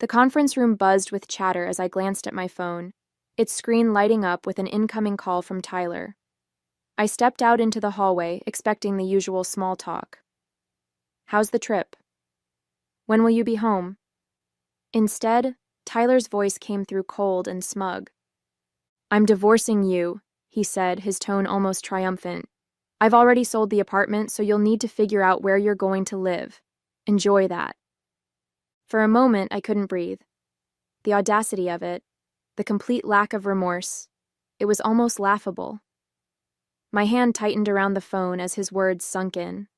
The conference room buzzed with chatter as I glanced at my phone, its screen lighting up with an incoming call from Tyler. I stepped out into the hallway, expecting the usual small talk. "How's the trip? When will you be home?" Instead, Tyler's voice came through cold and smug. "I'm divorcing you," he said, his tone almost triumphant. "I've already sold the apartment, so you'll need to figure out where you're going to live. Enjoy that." For a moment, I couldn't breathe. The audacity of it, the complete lack of remorse, it was almost laughable. My hand tightened around the phone as his words sunk in.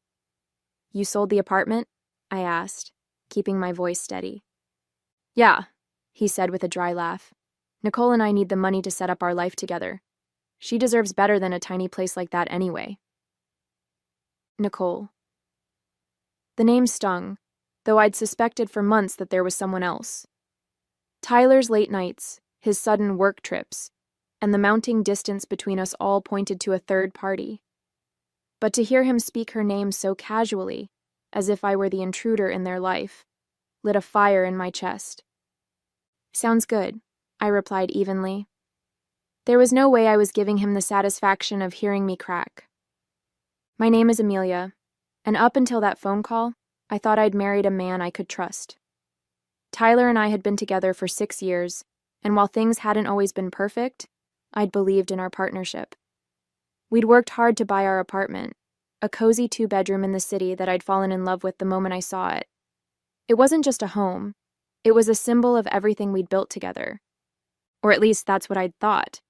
"You sold the apartment?" I asked, keeping my voice steady. "Yeah," he said with a dry laugh. "Nicole and I need the money to set up our life together. She deserves better than a tiny place like that anyway." Nicole. The name stung, though I'd suspected for months that there was someone else. Tyler's late nights, his sudden work trips, and the mounting distance between us all pointed to a third party. But to hear him speak her name so casually, as if I were the intruder in their life, lit a fire in my chest. "Sounds good," I replied evenly. There was no way I was giving him the satisfaction of hearing me crack. "My name is Amelia, and up until that phone call, I thought I'd married a man I could trust. Tyler and I had been together for 6 years, and while things hadn't always been perfect, I'd believed in our partnership. We'd worked hard to buy our apartment, a cozy 2-bedroom in the city that I'd fallen in love with the moment I saw it. It wasn't just a home, it was a symbol of everything we'd built together. Or at least that's what I'd thought.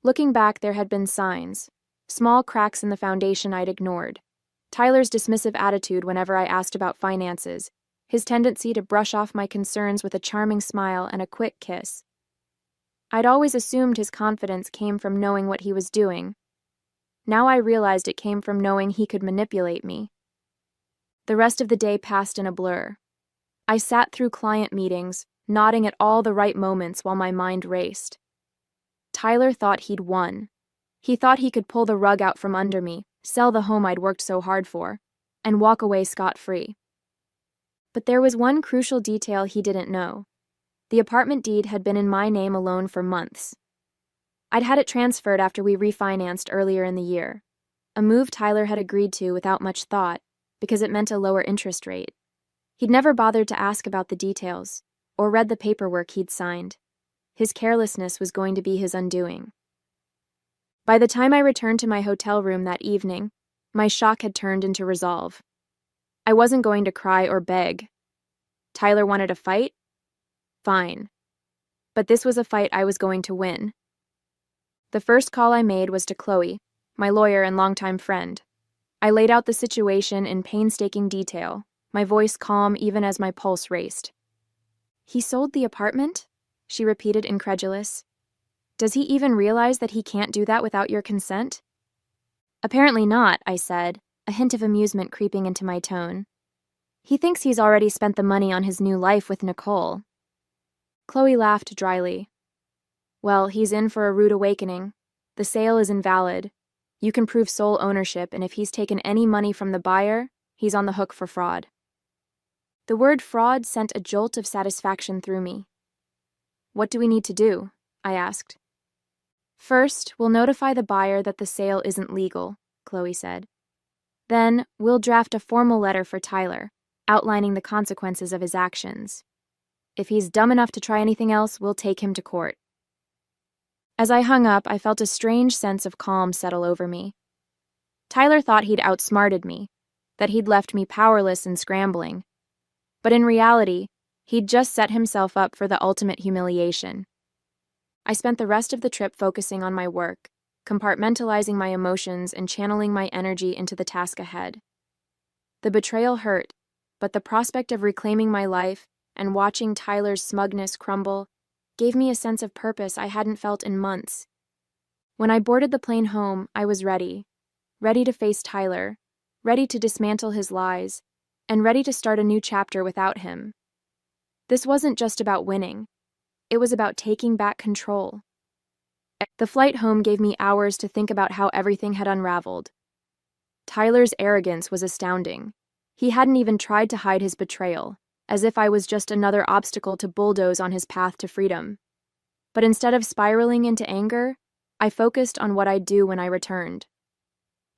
Looking back, there had been signs, small cracks in the foundation I'd ignored. Tyler's dismissive attitude whenever I asked about finances, his tendency to brush off my concerns with a charming smile and a quick kiss. I'd always assumed his confidence came from knowing what he was doing. Now I realized it came from knowing he could manipulate me. The rest of the day passed in a blur. I sat through client meetings, nodding at all the right moments while my mind raced. Tyler thought he'd won. He thought he could pull the rug out from under me, sell the home I'd worked so hard for, and walk away scot-free. But there was one crucial detail he didn't know. The apartment deed had been in my name alone for months. I'd had it transferred after we refinanced earlier in the year, a move Tyler had agreed to without much thought, because it meant a lower interest rate. He'd never bothered to ask about the details, or read the paperwork he'd signed. His carelessness was going to be his undoing. By the time I returned to my hotel room that evening, my shock had turned into resolve. I wasn't going to cry or beg. Tyler wanted a fight? Fine. But this was a fight I was going to win. The first call I made was to Chloe, my lawyer and longtime friend. I laid out the situation in painstaking detail, my voice calm even as my pulse raced. "He sold the apartment?" she repeated, incredulous. "Does he even realize that he can't do that without your consent?" "Apparently not," I said, a hint of amusement creeping into my tone. "He thinks he's already spent the money on his new life with Nicole." Chloe laughed dryly. "Well, he's in for a rude awakening. The sale is invalid. You can prove sole ownership, and if he's taken any money from the buyer, he's on the hook for fraud." The word fraud sent a jolt of satisfaction through me. "What do we need to do?" I asked. "First, we'll notify the buyer that the sale isn't legal," Chloe said. "Then, we'll draft a formal letter for Tyler, outlining the consequences of his actions. If he's dumb enough to try anything else, we'll take him to court." As I hung up, I felt a strange sense of calm settle over me. Tyler thought he'd outsmarted me, that he'd left me powerless and scrambling. But in reality, he'd just set himself up for the ultimate humiliation. I spent the rest of the trip focusing on my work, compartmentalizing my emotions and channeling my energy into the task ahead. The betrayal hurt, but the prospect of reclaiming my life and watching Tyler's smugness crumble gave me a sense of purpose I hadn't felt in months. When I boarded the plane home, I was ready to face Tyler, ready to dismantle his lies, and ready to start a new chapter without him. This wasn't just about winning. It was about taking back control. The flight home gave me hours to think about how everything had unraveled. Tyler's arrogance was astounding. He hadn't even tried to hide his betrayal. as if I was just another obstacle to bulldoze on his path to freedom. But instead of spiraling into anger, I focused on what I'd do when I returned.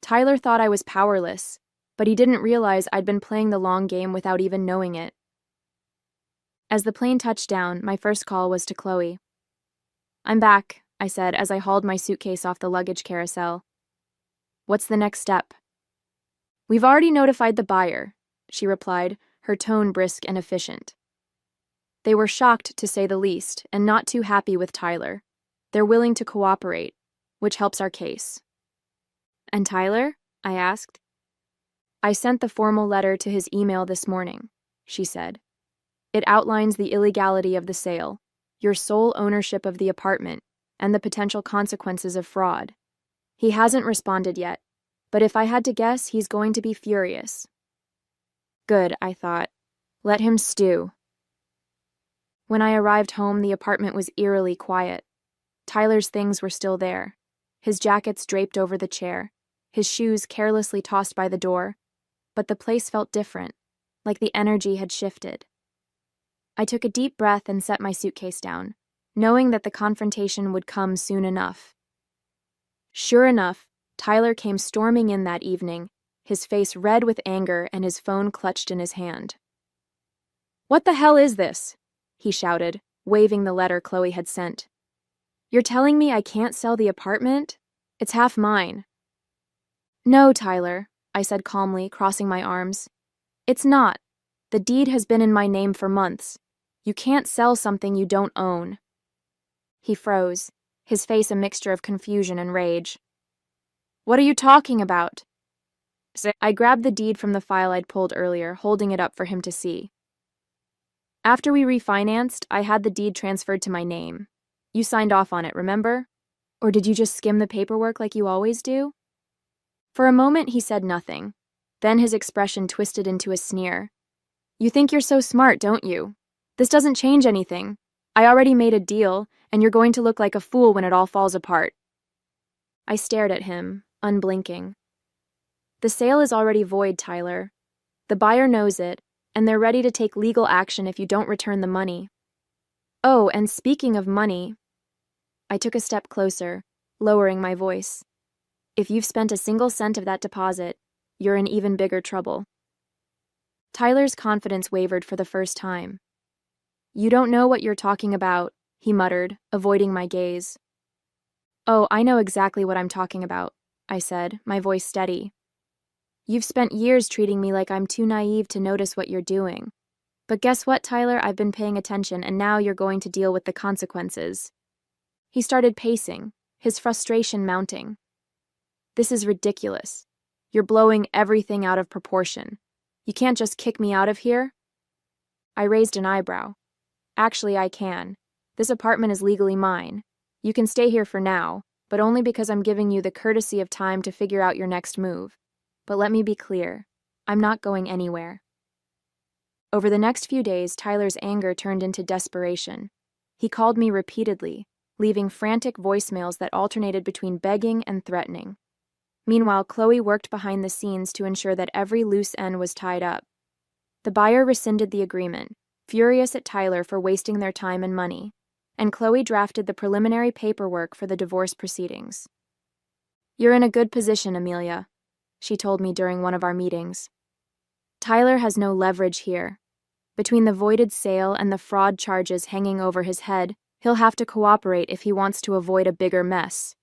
Tyler thought I was powerless, but he didn't realize I'd been playing the long game without even knowing it. As the plane touched down, my first call was to Chloe. "I'm back," I said as I hauled my suitcase off the luggage carousel. "What's the next step?" "We've already notified the buyer," she replied, her tone brisk and efficient. They were shocked, to say the least, and not too happy with Tyler. They're willing to cooperate, which helps our case. "And Tyler?" I asked. "I sent the formal letter to his email this morning," she said. "It outlines the illegality of the sale, your sole ownership of the apartment, and the potential consequences of fraud. He hasn't responded yet, but if I had to guess, he's going to be furious." Good, I thought. Let him stew. When I arrived home, the apartment was eerily quiet. Tyler's things were still there, his jackets draped over the chair, his shoes carelessly tossed by the door, but the place felt different, like the energy had shifted. I took a deep breath and set my suitcase down, knowing that the confrontation would come soon enough. Sure enough, Tyler came storming in that evening, his face red with anger and his phone clutched in his hand. "What the hell is this?" he shouted, waving the letter Chloe had sent. "You're telling me I can't sell the apartment? It's half mine." "No, Tyler," I said calmly, crossing my arms. "It's not. The deed has been in my name for months. You can't sell something you don't own." He froze, his face a mixture of confusion and rage. "What are you talking about?" I grabbed the deed from the file I'd pulled earlier, holding it up for him to see. "After we refinanced, I had the deed transferred to my name. You signed off on it, remember? Or did you just skim the paperwork like you always do?" For a moment, he said nothing. Then his expression twisted into a sneer. "You think you're so smart, don't you? This doesn't change anything. I already made a deal, and you're going to look like a fool when it all falls apart." I stared at him, unblinking. "The sale is already void, Tyler. The buyer knows it, and they're ready to take legal action if you don't return the money. Oh, and speaking of money..." I took a step closer, lowering my voice. "If you've spent a single cent of that deposit, you're in even bigger trouble." Tyler's confidence wavered for the first time. "You don't know what you're talking about," he muttered, avoiding my gaze. "Oh, I know exactly what I'm talking about," I said, my voice steady. "You've spent years treating me like I'm too naive to notice what you're doing. But guess what, Tyler? I've been paying attention, and now you're going to deal with the consequences." He started pacing, his frustration mounting. "This is ridiculous. You're blowing everything out of proportion. You can't just kick me out of here?" I raised an eyebrow. "Actually, I can. This apartment is legally mine. You can stay here for now, but only because I'm giving you the courtesy of time to figure out your next move. But let me be clear, I'm not going anywhere." Over the next few days, Tyler's anger turned into desperation. He called me repeatedly, leaving frantic voicemails that alternated between begging and threatening. Meanwhile, Chloe worked behind the scenes to ensure that every loose end was tied up. The buyer rescinded the agreement, furious at Tyler for wasting their time and money, and Chloe drafted the preliminary paperwork for the divorce proceedings. "You're in a good position, Amelia," she told me during one of our meetings. "Tyler has no leverage here. Between the voided sale and the fraud charges hanging over his head, he'll have to cooperate if he wants to avoid a bigger mess."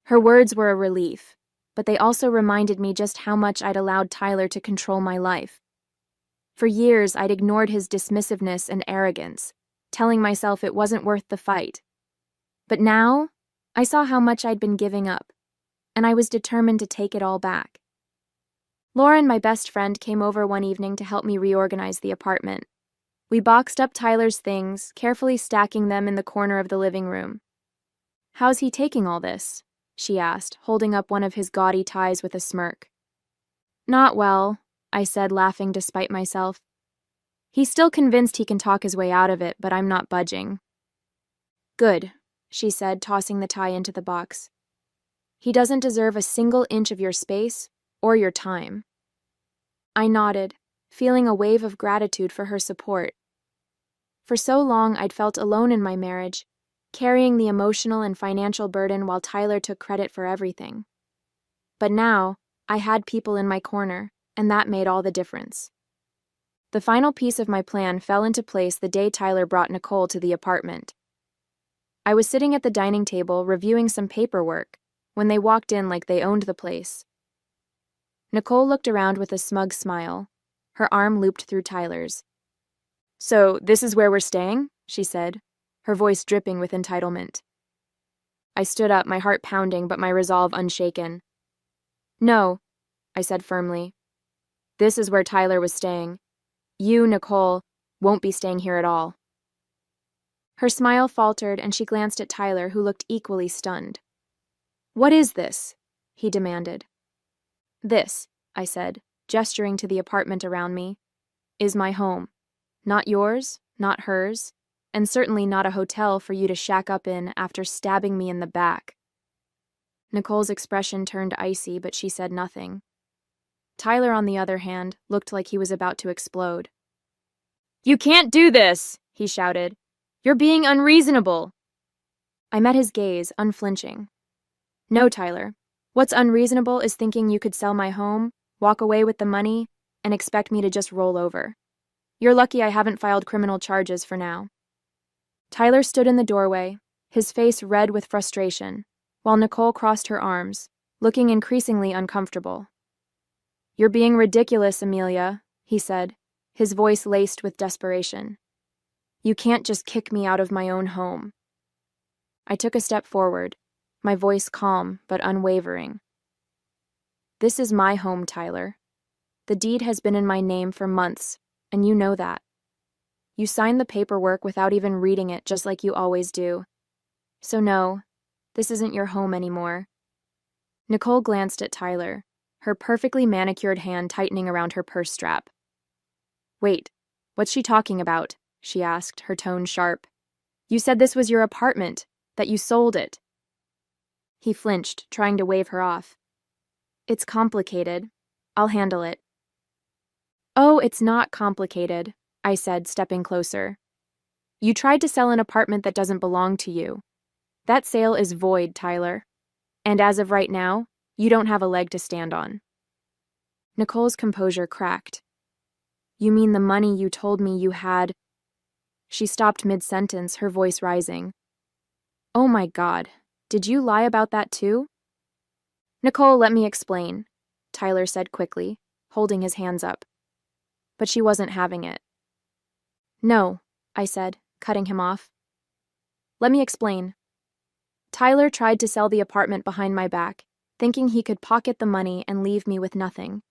Her words were a relief, but they also reminded me just how much I'd allowed Tyler to control my life. For years, I'd ignored his dismissiveness and arrogance, telling myself it wasn't worth the fight. But now, I saw how much I'd been giving up, and I was determined to take it all back. Lauren, my best friend, came over one evening to help me reorganize the apartment. We boxed up Tyler's things, carefully stacking them in the corner of the living room. "How's he taking all this?" she asked, holding up one of his gaudy ties with a smirk. "Not well," I said, laughing despite myself. "He's still convinced he can talk his way out of it, but I'm not budging." "Good," she said, tossing the tie into the box. "He doesn't deserve a single inch of your space or your time." I nodded, feeling a wave of gratitude for her support. For so long, I'd felt alone in my marriage, carrying the emotional and financial burden while Tyler took credit for everything. But now, I had people in my corner, and that made all the difference. The final piece of my plan fell into place the day Tyler brought Nicole to the apartment. I was sitting at the dining table reviewing some paperwork when they walked in like they owned the place. Nicole looked around with a smug smile, her arm looped through Tyler's. "So, this is where we're staying?" she said, her voice dripping with entitlement. I stood up, my heart pounding but my resolve unshaken. "No," I said firmly. "This is where Tyler was staying. You, Nicole, won't be staying here at all." Her smile faltered and she glanced at Tyler, who looked equally stunned. "What is this?" he demanded. "This," I said, gesturing to the apartment around me, "is my home. Not yours, not hers, and certainly not a hotel for you to shack up in after stabbing me in the back." Nicole's expression turned icy, but she said nothing. Tyler, on the other hand, looked like he was about to explode. "You can't do this!" he shouted. "You're being unreasonable." I met his gaze, unflinching. "No, Tyler. What's unreasonable is thinking you could sell my home, walk away with the money, and expect me to just roll over. You're lucky I haven't filed criminal charges for now." Tyler stood in the doorway, his face red with frustration, while Nicole crossed her arms, looking increasingly uncomfortable. "You're being ridiculous, Amelia," he said, his voice laced with desperation. "You can't just kick me out of my own home." I took a step forward, my voice calm but unwavering. "This is my home, Tyler. The deed has been in my name for months, and you know that. You signed the paperwork without even reading it, just like you always do. So no, this isn't your home anymore." Nicole glanced at Tyler, her perfectly manicured hand tightening around her purse strap. "Wait, what's she talking about?" she asked, her tone sharp. "You said this was your apartment, that you sold it." He flinched, trying to wave her off. "It's complicated. I'll handle it." "Oh, it's not complicated," I said, stepping closer. "You tried to sell an apartment that doesn't belong to you. That sale is void, Tyler. And as of right now, you don't have a leg to stand on." Nicole's composure cracked. "You mean the money you told me you had—" She stopped mid-sentence, her voice rising. "Oh my God, did you lie about that too?" "Nicole, let me explain," Tyler said quickly, holding his hands up. But she wasn't having it. "No," I said, cutting him off. "Let me explain. Tyler tried to sell the apartment behind my back, thinking he could pocket the money and leave me with nothing.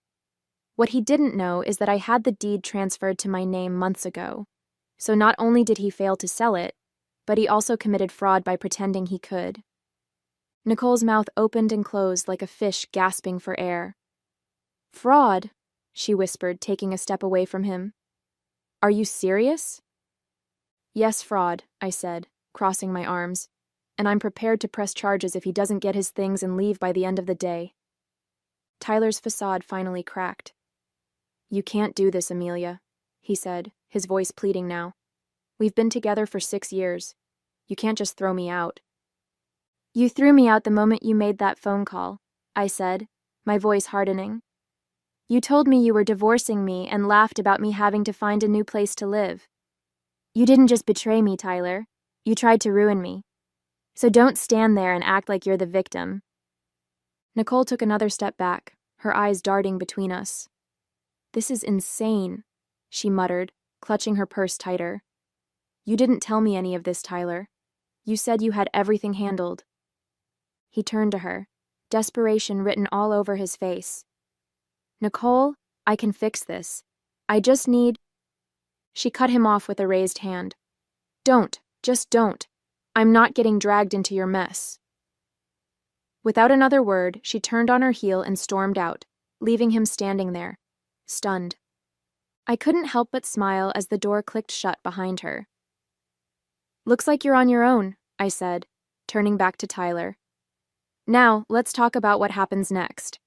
What he didn't know is that I had the deed transferred to my name months ago, so not only did he fail to sell it, but he also committed fraud by pretending he could." Nicole's mouth opened and closed like a fish gasping for air. "Fraud?" she whispered, taking a step away from him. "Are you serious?" "Yes, fraud," I said, crossing my arms, "and I'm prepared to press charges if he doesn't get his things and leave by the end of the day." Tyler's facade finally cracked. "You can't do this, Amelia," he said, his voice pleading now. "We've been together for 6 years. You can't just throw me out." "You threw me out the moment you made that phone call," I said, my voice hardening. "You told me you were divorcing me and laughed about me having to find a new place to live. You didn't just betray me, Tyler. You tried to ruin me. So don't stand there and act like you're the victim." Nicole took another step back, her eyes darting between us. "This is insane," she muttered, clutching her purse tighter. "You didn't tell me any of this, Tyler. You said you had everything handled." He turned to her, desperation written all over his face. "Nicole, I can fix this. I just need—" She cut him off with a raised hand. "Don't, just don't. I'm not getting dragged into your mess." Without another word, she turned on her heel and stormed out, leaving him standing there, stunned. I couldn't help but smile as the door clicked shut behind her. "Looks like you're on your own," I said, turning back to Tyler. "Now, let's talk about what happens next."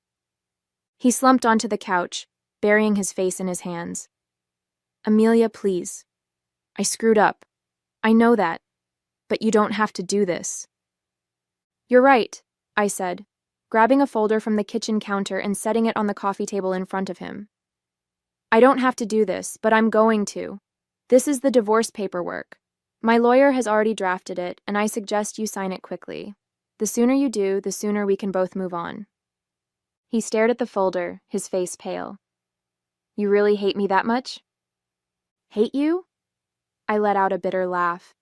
He slumped onto the couch, burying his face in his hands. Amelia, please. I screwed up. I know that. But you don't have to do this. You're right, I said, grabbing a folder from the kitchen counter and setting it on the coffee table in front of him. I don't have to do this, but I'm going to. This is the divorce paperwork. My lawyer has already drafted it, and I suggest you sign it quickly. The sooner you do, the sooner we can both move on. He stared at the folder, his face pale. You really hate me that much? Hate you? I let out a bitter laugh.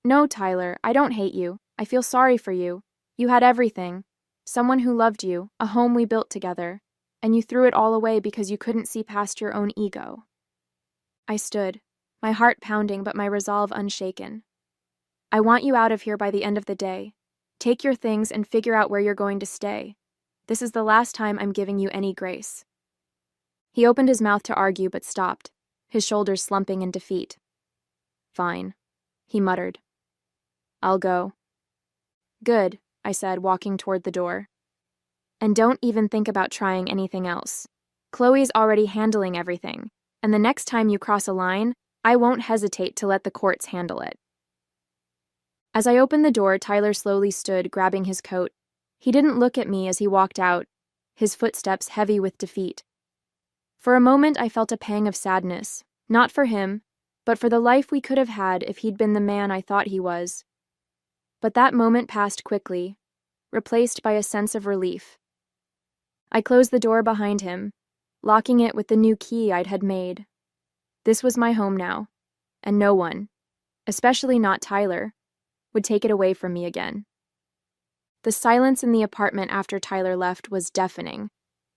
No, Tyler, I don't hate you. I feel sorry for you. You had everything. Someone who loved you, a home we built together, and you threw it all away because you couldn't see past your own ego. I stood, my heart pounding but my resolve unshaken. I want you out of here by the end of the day. Take your things and figure out where you're going to stay. This is the last time I'm giving you any grace. He opened his mouth to argue but stopped, his shoulders slumping in defeat. Fine, he muttered. I'll go. Good, I said, walking toward the door. And don't even think about trying anything else. Chloe's already handling everything, and the next time you cross a line, I won't hesitate to let the courts handle it. As I opened the door, Tyler slowly stood, grabbing his coat. He didn't look at me as he walked out, his footsteps heavy with defeat. For a moment, I felt a pang of sadness, not for him, but for the life we could have had if he'd been the man I thought he was. But that moment passed quickly, replaced by a sense of relief. I closed the door behind him, locking it with the new key I'd had made. This was my home now, and no one, especially not Tyler, would take it away from me again. The silence in the apartment after Tyler left was deafening.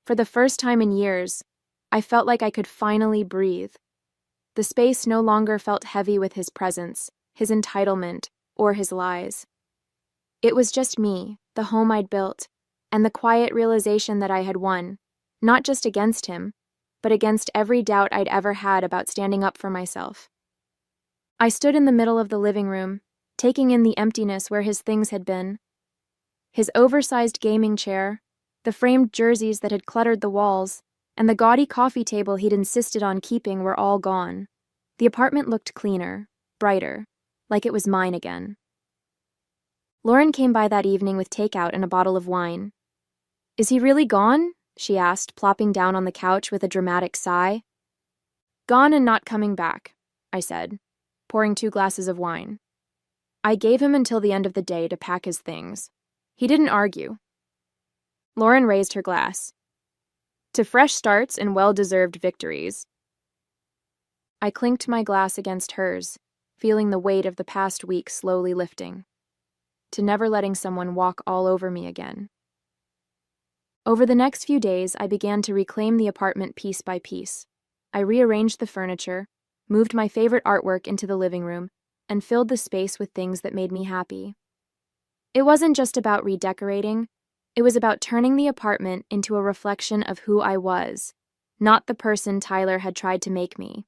For the first time in years, I felt like I could finally breathe. The space no longer felt heavy with his presence, his entitlement, or his lies. It was just me, the home I'd built, and the quiet realization that I had won, not just against him, but against every doubt I'd ever had about standing up for myself. I stood in the middle of the living room, taking in the emptiness where his things had been. His oversized gaming chair, the framed jerseys that had cluttered the walls, and the gaudy coffee table he'd insisted on keeping were all gone. The apartment looked cleaner, brighter, like it was mine again. Lauren came by that evening with takeout and a bottle of wine. Is he really gone? She asked, plopping down on the couch with a dramatic sigh. Gone and not coming back, I said, pouring 2 glasses of wine. I gave him until the end of the day to pack his things. He didn't argue. Lauren raised her glass. To fresh starts and well-deserved victories. I clinked my glass against hers, feeling the weight of the past week slowly lifting. To never letting someone walk all over me again. Over the next few days, I began to reclaim the apartment piece by piece. I rearranged the furniture, moved my favorite artwork into the living room, and filled the space with things that made me happy. It wasn't just about redecorating, it was about turning the apartment into a reflection of who I was, not the person Tyler had tried to make me.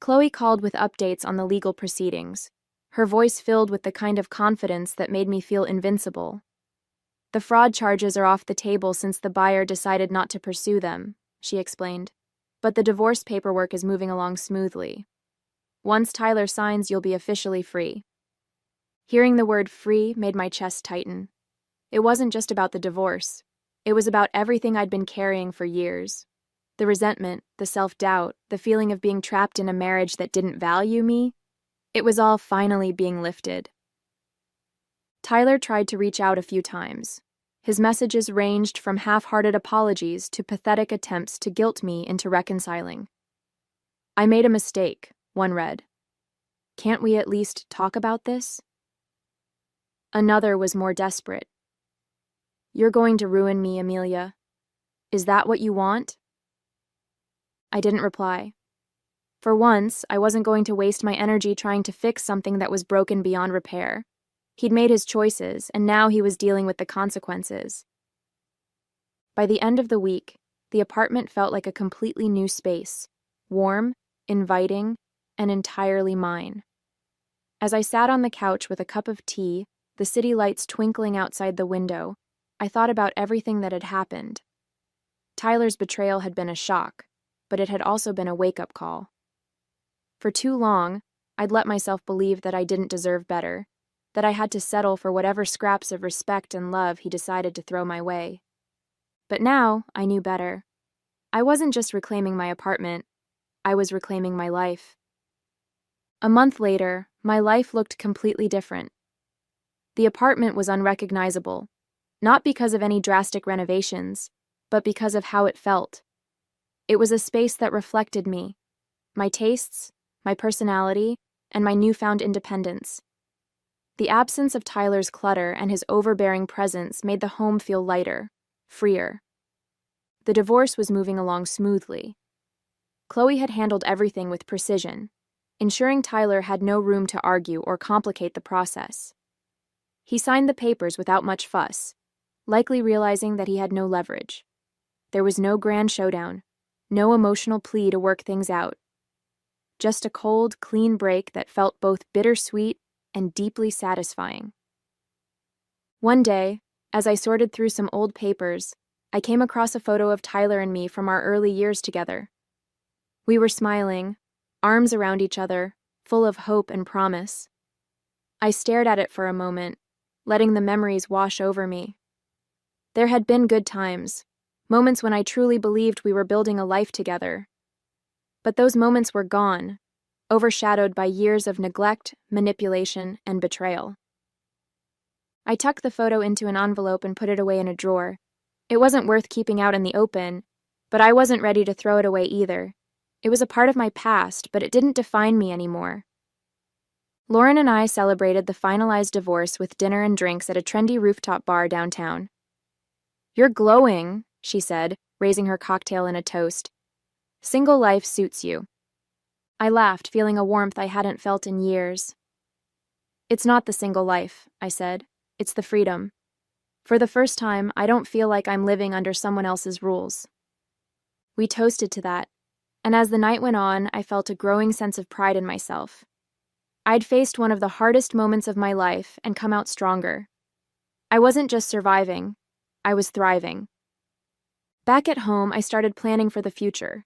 Chloe called with updates on the legal proceedings, her voice filled with the kind of confidence that made me feel invincible. The fraud charges are off the table since the buyer decided not to pursue them, she explained, but the divorce paperwork is moving along smoothly. Once Tyler signs, you'll be officially free. Hearing the word free made my chest tighten. It wasn't just about the divorce. It was about everything I'd been carrying for years. The resentment, the self-doubt, the feeling of being trapped in a marriage that didn't value me. It was all finally being lifted. Tyler tried to reach out a few times. His messages ranged from half-hearted apologies to pathetic attempts to guilt me into reconciling. I made a mistake, one read. Can't we at least talk about this? Another was more desperate. You're going to ruin me, Amelia. Is that what you want? I didn't reply. For once, I wasn't going to waste my energy trying to fix something that was broken beyond repair. He'd made his choices, and now he was dealing with the consequences. By the end of the week, the apartment felt like a completely new space, warm, inviting, and entirely mine. As I sat on the couch with a cup of tea, the city lights twinkling outside the window, I thought about everything that had happened. Tyler's betrayal had been a shock, but it had also been a wake-up call. For too long, I'd let myself believe that I didn't deserve better, that I had to settle for whatever scraps of respect and love he decided to throw my way. But now, I knew better. I wasn't just reclaiming my apartment, I was reclaiming my life. A month later, my life looked completely different. The apartment was unrecognizable, not because of any drastic renovations, but because of how it felt. It was a space that reflected me, my tastes, my personality, and my newfound independence. The absence of Tyler's clutter and his overbearing presence made the home feel lighter, freer. The divorce was moving along smoothly. Chloe had handled everything with precision, ensuring Tyler had no room to argue or complicate the process. He signed the papers without much fuss, likely realizing that he had no leverage. There was no grand showdown, no emotional plea to work things out. Just a cold, clean break that felt both bittersweet and deeply satisfying. One day, as I sorted through some old papers, I came across a photo of Tyler and me from our early years together. We were smiling, arms around each other, full of hope and promise. I stared at it for a moment, letting the memories wash over me. There had been good times, moments when I truly believed we were building a life together. But those moments were gone, overshadowed by years of neglect, manipulation, and betrayal. I tucked the photo into an envelope and put it away in a drawer. It wasn't worth keeping out in the open, but I wasn't ready to throw it away either. It was a part of my past, but it didn't define me anymore. Lauren and I celebrated the finalized divorce with dinner and drinks at a trendy rooftop bar downtown. "You're glowing," she said, raising her cocktail in a toast. "Single life suits you." I laughed, feeling a warmth I hadn't felt in years. "It's not the single life," I said. "It's the freedom. For the first time, I don't feel like I'm living under someone else's rules." We toasted to that, and as the night went on, I felt a growing sense of pride in myself. I'd faced one of the hardest moments of my life and come out stronger. I wasn't just surviving, I was thriving. Back at home, I started planning for the future.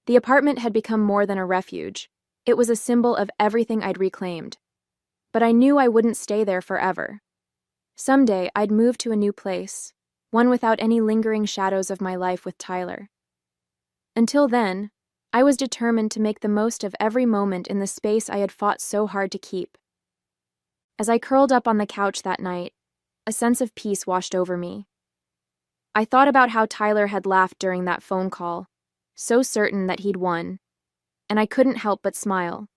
The apartment had become more than a refuge. It was a symbol of everything I'd reclaimed. But I knew I wouldn't stay there forever. Someday, I'd move to a new place, one without any lingering shadows of my life with Tyler. Until then, I was determined to make the most of every moment in the space I had fought so hard to keep. As I curled up on the couch that night, a sense of peace washed over me. I thought about how Tyler had laughed during that phone call, so certain that he'd won, and I couldn't help but smile.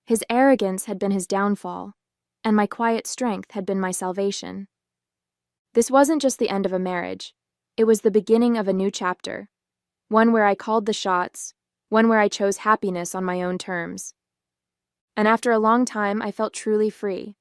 His arrogance had been his downfall, and my quiet strength had been my salvation. This wasn't just the end of a marriage, it was the beginning of a new chapter, one where I called the shots, one where I chose happiness on my own terms. And after a long time, I felt truly free.